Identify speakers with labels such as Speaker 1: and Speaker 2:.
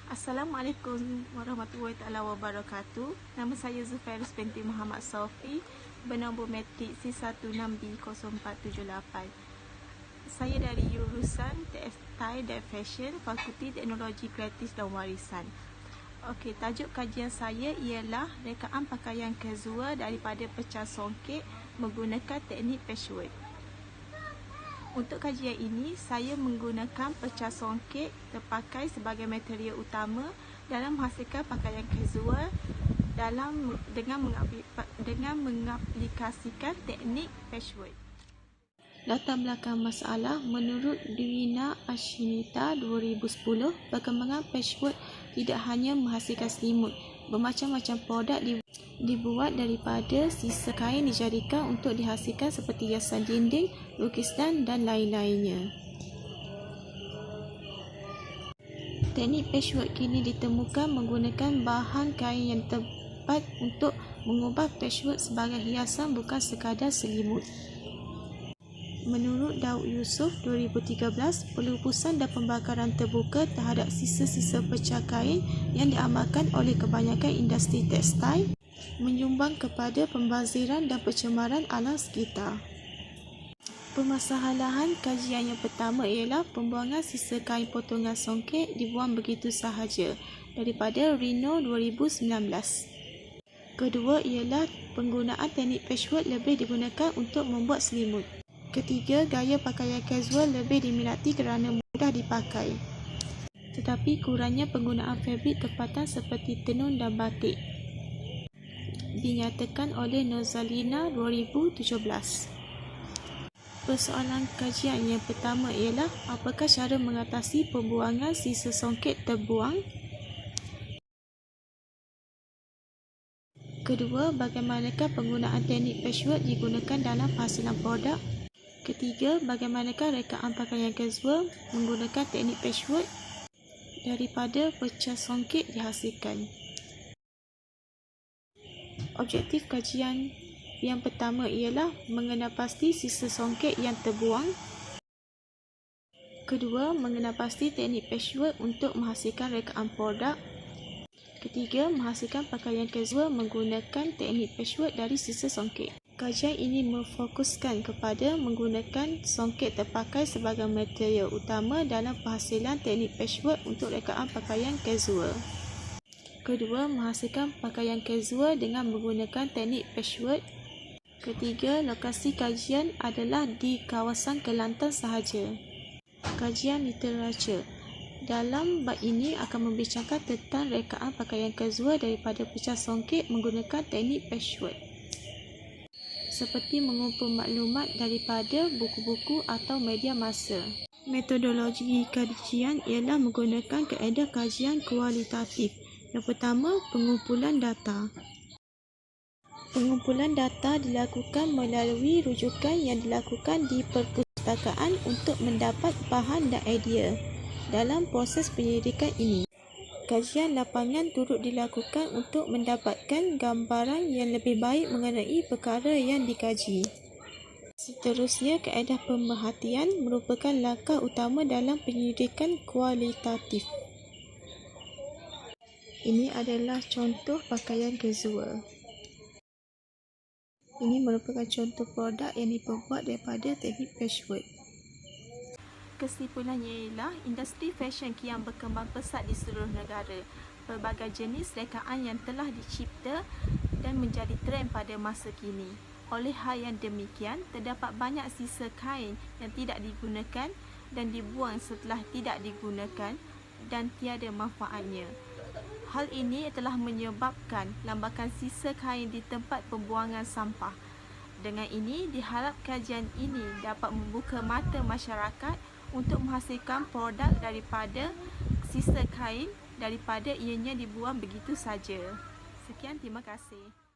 Speaker 1: Assalamualaikum warahmatullahi taala wabarakatuh. Nama saya Zufairus binti Muhammad Sofi, bernombor matrik C16B0478. Saya dari jurusan Textile dan Fashion, Fakulti Teknologi Kreatif dan Warisan. Okey, tajuk kajian saya ialah rekaan pakaian casual daripada pecah songket menggunakan teknik patchwork. Untuk kajian ini, saya menggunakan pecah songket terpakai sebagai material utama dalam menghasilkan pakaian casual dengan mengaplikasikan teknik patchwork. Latar belakang masalah, menurut Dwina Ashinita 2010, perkembangan patchwork tidak hanya menghasilkan selimut, bermacam-macam produk dibuat daripada sisa kain dijadikan untuk dihasilkan seperti hiasan dinding, lukisan dan lain-lainnya. Teknik patchwork kini ditemukan menggunakan bahan kain yang tepat untuk mengubah patchwork sebagai hiasan bukan sekadar selimut. Menurut Daud Yusof 2013, pelupusan dan pembakaran terbuka terhadap sisa-sisa pecah kain yang diamalkan oleh kebanyakan industri tekstil menyumbang kepada pembaziran dan pencemaran alam sekitar. Permasalahan kajian yang pertama ialah pembuangan sisa kain potongan songket dibuang begitu sahaja daripada Reno 2019. Kedua ialah penggunaan teknik patchwork lebih digunakan untuk membuat selimut. Ketiga, gaya pakaian casual lebih diminati kerana mudah dipakai, tetapi kurangnya penggunaan fabrik tempatan seperti tenun dan batik, dinyatakan oleh Nozalina 2017. Persoalan kajian yang pertama ialah apakah cara mengatasi pembuangan sisa songket terbuang? Kedua, bagaimanakah penggunaan teknik patchwork digunakan dalam penghasilan produk? Ketiga, bagaimanakah rekaan pakaian casual menggunakan teknik patchwork daripada pecah songket dihasilkan? Objektif kajian yang pertama ialah mengenal pasti sisa songket yang terbuang. Kedua, mengenal pasti teknik patchwork untuk menghasilkan rekaan produk. Ketiga, menghasilkan pakaian casual menggunakan teknik patchwork dari sisa songket. Kajian ini memfokuskan kepada menggunakan songket terpakai sebagai material utama dalam penghasilan teknik patchwork untuk rekaan pakaian casual. Kedua, menghasilkan pakaian casual dengan menggunakan teknik patchwork. Ketiga, lokasi kajian adalah di kawasan Kelantan sahaja. Kajian literatur dalam bab ini akan membincangkan tentang rekaan pakaian casual daripada pecah songket menggunakan teknik patchwork, seperti mengumpul maklumat daripada buku-buku atau media massa. Metodologi kajian ialah menggunakan kaedah kajian kualitatif. Yang pertama, pengumpulan data. Pengumpulan data dilakukan melalui rujukan yang dilakukan di perpustakaan untuk mendapat bahan dan idea. Dalam proses penyelidikan ini, kajian lapangan turut dilakukan untuk mendapatkan gambaran yang lebih baik mengenai perkara yang dikaji. Seterusnya, kaedah pemerhatian merupakan langkah utama dalam penyelidikan kualitatif. Ini adalah contoh pakaian casual. Ini merupakan contoh produk yang diperbuat daripada teknik patchwork. Kesimpulannya ialah industri fashion kian berkembang pesat di seluruh negara. Pelbagai jenis rekaan yang telah dicipta dan menjadi trend pada masa kini. Oleh hal yang demikian, terdapat banyak sisa kain yang tidak digunakan dan dibuang setelah tidak digunakan dan tiada manfaatnya. Hal ini telah menyebabkan lambakan sisa kain di tempat pembuangan sampah. Dengan ini, diharap kajian ini dapat membuka mata masyarakat untuk menghasilkan produk daripada sisa kain daripada ianya dibuang begitu saja. Sekian, terima kasih.